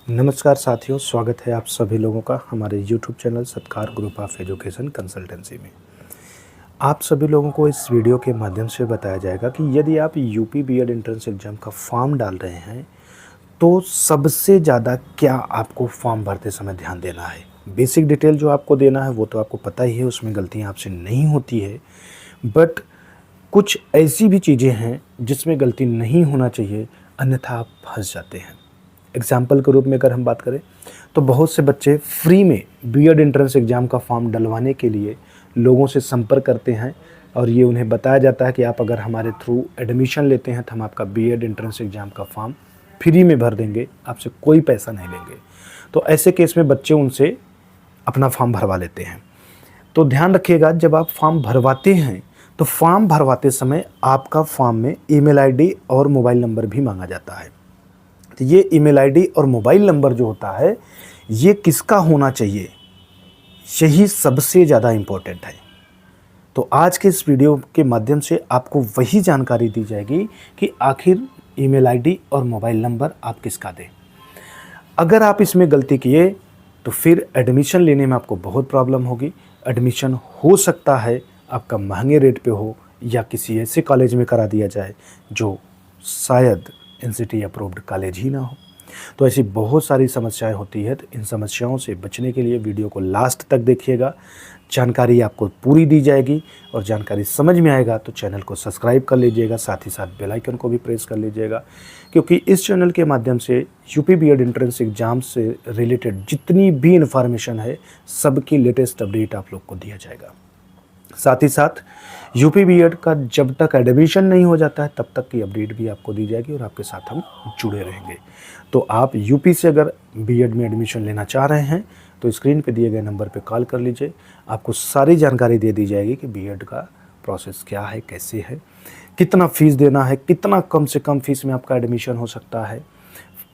नमस्कार साथियों, स्वागत है आप सभी लोगों का हमारे YouTube चैनल सत्कार ग्रुप ऑफ एजुकेशन कंसल्टेंसी में। आप सभी लोगों को इस वीडियो के माध्यम से बताया जाएगा कि यदि आप यूपी बीएड एंट्रेंस एग्ज़ाम का फॉर्म डाल रहे हैं तो सबसे ज़्यादा क्या आपको फॉर्म भरते समय ध्यान देना है। बेसिक डिटेल जो आपको देना है वो तो आपको पता ही है, उसमें गलतियाँ आपसे नहीं होती है, बट कुछ ऐसी भी चीज़ें हैं जिसमें गलती नहीं होना चाहिए, अन्यथा आप फंस जाते हैं। एग्जाम्पल के रूप में अगर हम बात करें तो बहुत से बच्चे फ्री में बीएड एंट्रेंस एग्ज़ाम का फॉर्म डलवाने के लिए लोगों से संपर्क करते हैं और ये उन्हें बताया जाता है कि आप अगर हमारे थ्रू एडमिशन लेते हैं तो हम आपका बीएड एंट्रेंस एग्ज़ाम का फॉर्म फ्री में भर देंगे, आपसे कोई पैसा नहीं लेंगे। तो ऐसे केस में बच्चे उनसे अपना फॉर्म भरवा लेते हैं। तो ध्यान रखिएगा, जब आप फॉर्म भरवाते हैं तो फॉर्म भरवाते समय आपका फॉर्म में ईमेल आईडी और मोबाइल नंबर भी मांगा जाता है। तो ये ईमेल आईडी और मोबाइल नंबर जो होता है ये किसका होना चाहिए, यही सबसे ज़्यादा इम्पोर्टेंट है। तो आज के इस वीडियो के माध्यम से आपको वही जानकारी दी जाएगी कि आखिर ईमेल आईडी और मोबाइल नंबर आप किसका दें। अगर आप इसमें गलती किए तो फिर एडमिशन लेने में आपको बहुत प्रॉब्लम होगी। एडमिशन हो सकता है आपका महंगे रेट पे हो या किसी ऐसे कॉलेज में करा दिया जाए जो शायद एनसीटी अप्रूव्ड कॉलेज ही ना हो। तो ऐसी बहुत सारी समस्याएं होती है। तो इन समस्याओं से बचने के लिए वीडियो को लास्ट तक देखिएगा, जानकारी आपको पूरी दी जाएगी और जानकारी समझ में आएगा तो चैनल को सब्सक्राइब कर लीजिएगा, साथ ही साथ बेल आइकन को भी प्रेस कर लीजिएगा, क्योंकि इस चैनल के माध्यम से यूपी बीएड एंट्रेंस एग्जाम से रिलेटेड जितनी भी इन्फॉर्मेशन है सबकी लेटेस्ट अपडेट आप लोग को दिया जाएगा। साथ ही साथ यूपी बीएड का जब तक एडमिशन नहीं हो जाता है तब तक की अपडेट भी आपको दी जाएगी और आपके साथ हम जुड़े रहेंगे। तो आप यूपी से अगर बीएड में एडमिशन लेना चाह रहे हैं तो स्क्रीन पे दिए गए नंबर पे कॉल कर लीजिए, आपको सारी जानकारी दे दी जाएगी कि बीएड का प्रोसेस क्या है, कैसे है, कितना फ़ीस देना है, कितना कम से कम फीस में आपका एडमिशन हो सकता है,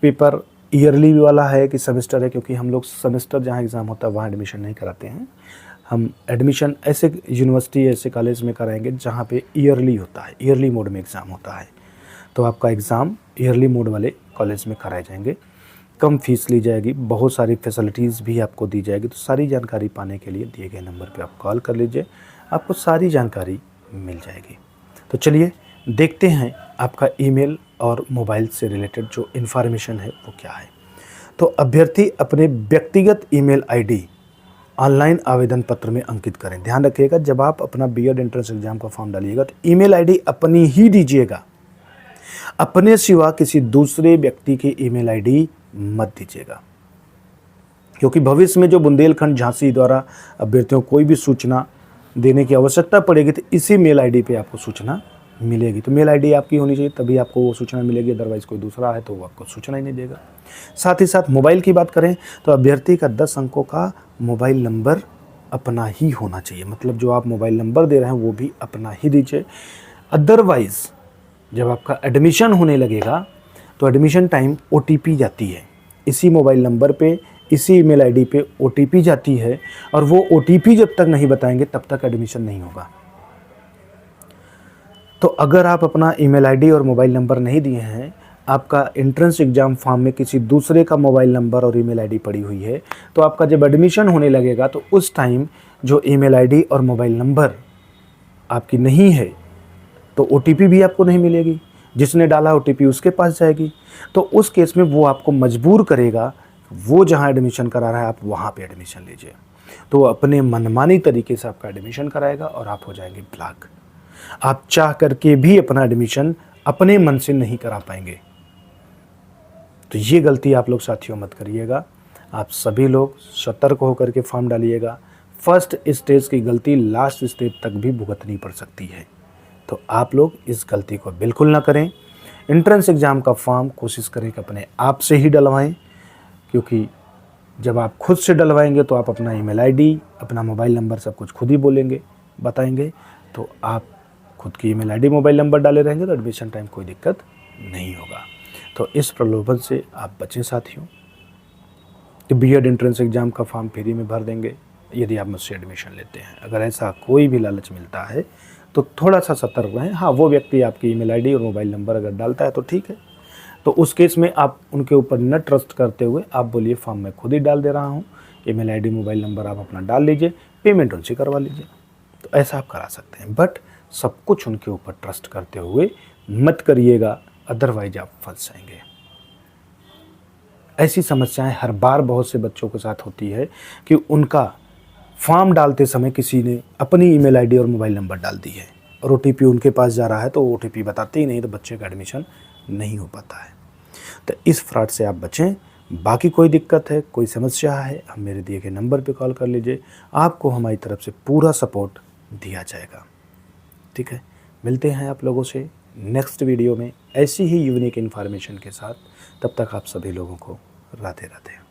पेपर ईयरली वाला है कि सेमेस्टर है, क्योंकि हम लोग सेमेस्टर जहाँ एग्ज़ाम होता है वहाँ एडमिशन नहीं कराते हैं। हम एडमिशन ऐसे यूनिवर्सिटी ऐसे कॉलेज में कराएंगे जहाँ पे ईयरली होता है, ईयरली मोड में एग्ज़ाम होता है। तो आपका एग्ज़ाम ईयरली मोड वाले कॉलेज में कराए जाएंगे, कम फीस ली जाएगी, बहुत सारी फैसिलिटीज़ भी आपको दी जाएगी। तो सारी जानकारी पाने के लिए दिए गए नंबर पे आप कॉल कर लीजिए, आपको सारी जानकारी मिल जाएगी। तो चलिए देखते हैं आपका ईमेल और मोबाइल से रिलेटेड जो इन्फॉर्मेशन है वो क्या है। तो अभ्यर्थी अपने व्यक्तिगत ईमेल आईडी ऑनलाइन आवेदन पत्र में अंकित करें। ध्यान रखिएगा, जब आप अपना बीएड एंट्रेंस एग्जाम का फॉर्म डालिएगा तो ईमेल आईडी अपनी ही दीजिएगा, अपने सिवा किसी दूसरे व्यक्ति की ईमेल आईडी मत दीजिएगा, क्योंकि भविष्य में जो बुंदेलखंड झांसी द्वारा अभ्यर्थियों को कोई भी सूचना देने की आवश्यकता पड़ेगी तो इसी मेल आईडी पे आपको सूचना मिलेगी। तो मेल आईडी आपकी होनी चाहिए तभी आपको वो सूचना मिलेगी, अदरवाइज़ कोई दूसरा है तो वो आपको सूचना ही नहीं देगा। साथ ही साथ मोबाइल की बात करें तो अभ्यर्थी का 10 अंकों का मोबाइल नंबर अपना ही होना चाहिए, मतलब जो आप मोबाइल नंबर दे रहे हैं वो भी अपना ही दीजिए। अदरवाइज़ जब आपका एडमिशन होने लगेगा तो एडमिशन टाइम ओटीपी जाती है, इसी मोबाइल नंबर पे इसी ईमेल आईडी पे ओटीपी जाती है और वो ओटीपी जब तक नहीं बताएंगे तब तक एडमिशन नहीं होगा। तो अगर आप अपना ईमेल आईडी और मोबाइल नंबर नहीं दिए हैं, आपका एंट्रेंस एग्ज़ाम फॉर्म में किसी दूसरे का मोबाइल नंबर और ईमेल आईडी पड़ी हुई है, तो आपका जब एडमिशन होने लगेगा तो उस टाइम जो ईमेल आईडी और मोबाइल नंबर आपकी नहीं है तो ओटीपी भी आपको नहीं मिलेगी, जिसने डाला ओटीपी उसके पास जाएगी। तो उस केस में वो आपको मजबूर करेगा, वो जहाँ एडमिशन करा रहा है आप वहाँ पे एडमिशन लीजिए। तो वो अपने मनमानी तरीके से आपका एडमिशन कराएगा और आप हो जाएंगे ब्लॉक। आप चाह करके भी अपना एडमिशन अपने मन से नहीं करा पाएंगे। तो ये गलती आप लोग साथियों मत करिएगा। आप सभी लोग सतर्क होकर के फॉर्म डालिएगा। फर्स्ट स्टेज की गलती लास्ट स्टेज तक भी भुगतनी पड़ सकती है, तो आप लोग इस गलती को बिल्कुल ना करें। एंट्रेंस एग्ज़ाम का फॉर्म कोशिश करें कि अपने आप से ही डलवाएं, क्योंकि जब आप खुद से डलवाएंगे तो आप अपना ईमेल आईडी, अपना मोबाइल नंबर सब कुछ खुद ही बोलेंगे, बताएंगे। तो आप खुद की ईमेल आईडी, मोबाइल नंबर डाले रहेंगे तो एडमिशन टाइम कोई दिक्कत नहीं होगा। तो इस प्रलोभन से आप बचें साथियों कि बीएड एंट्रेंस एग्ज़ाम का फॉर्म फ्री में भर देंगे यदि आप मुझसे एडमिशन लेते हैं। अगर ऐसा कोई भी लालच मिलता है तो थोड़ा सा सतर्क रहें। हाँ, वो व्यक्ति आपकी ईमेल आईडी और मोबाइल नंबर अगर डालता है तो ठीक है, तो उस केस में आप उनके ऊपर न ट्रस्ट करते हुए आप बोलिए फॉर्म मैं खुद ही डाल दे रहा हूँ, ईमेल आईडी मोबाइल नंबर आप अपना डाल लीजिए, पेमेंट उनसे करवा लीजिए। तो ऐसा आप करा सकते हैं, बट सब कुछ उनके ऊपर ट्रस्ट करते हुए मत करिएगा, अदरवाइज आप फंस जाएंगे। ऐसी समस्याएं हर बार बहुत से बच्चों के साथ होती है कि उनका फॉर्म डालते समय किसी ने अपनी ईमेल आईडी और मोबाइल नंबर डाल दी है और ओटीपी उनके पास जा रहा है, तो ओटीपी बताते ही नहीं, तो बच्चे का एडमिशन नहीं हो पाता है। तो इस फ्रॉड से आप बचें। बाकी कोई दिक्कत है, कोई समस्या है, हम मेरे दिए गए नंबर पे कॉल कर लीजिए, आपको हमारी तरफ से पूरा सपोर्ट दिया जाएगा। ठीक है, मिलते हैं आप लोगों से नेक्स्ट वीडियो में ऐसी ही यूनिक इन्फॉर्मेशन के साथ। तब तक आप सभी लोगों को राधे राधे।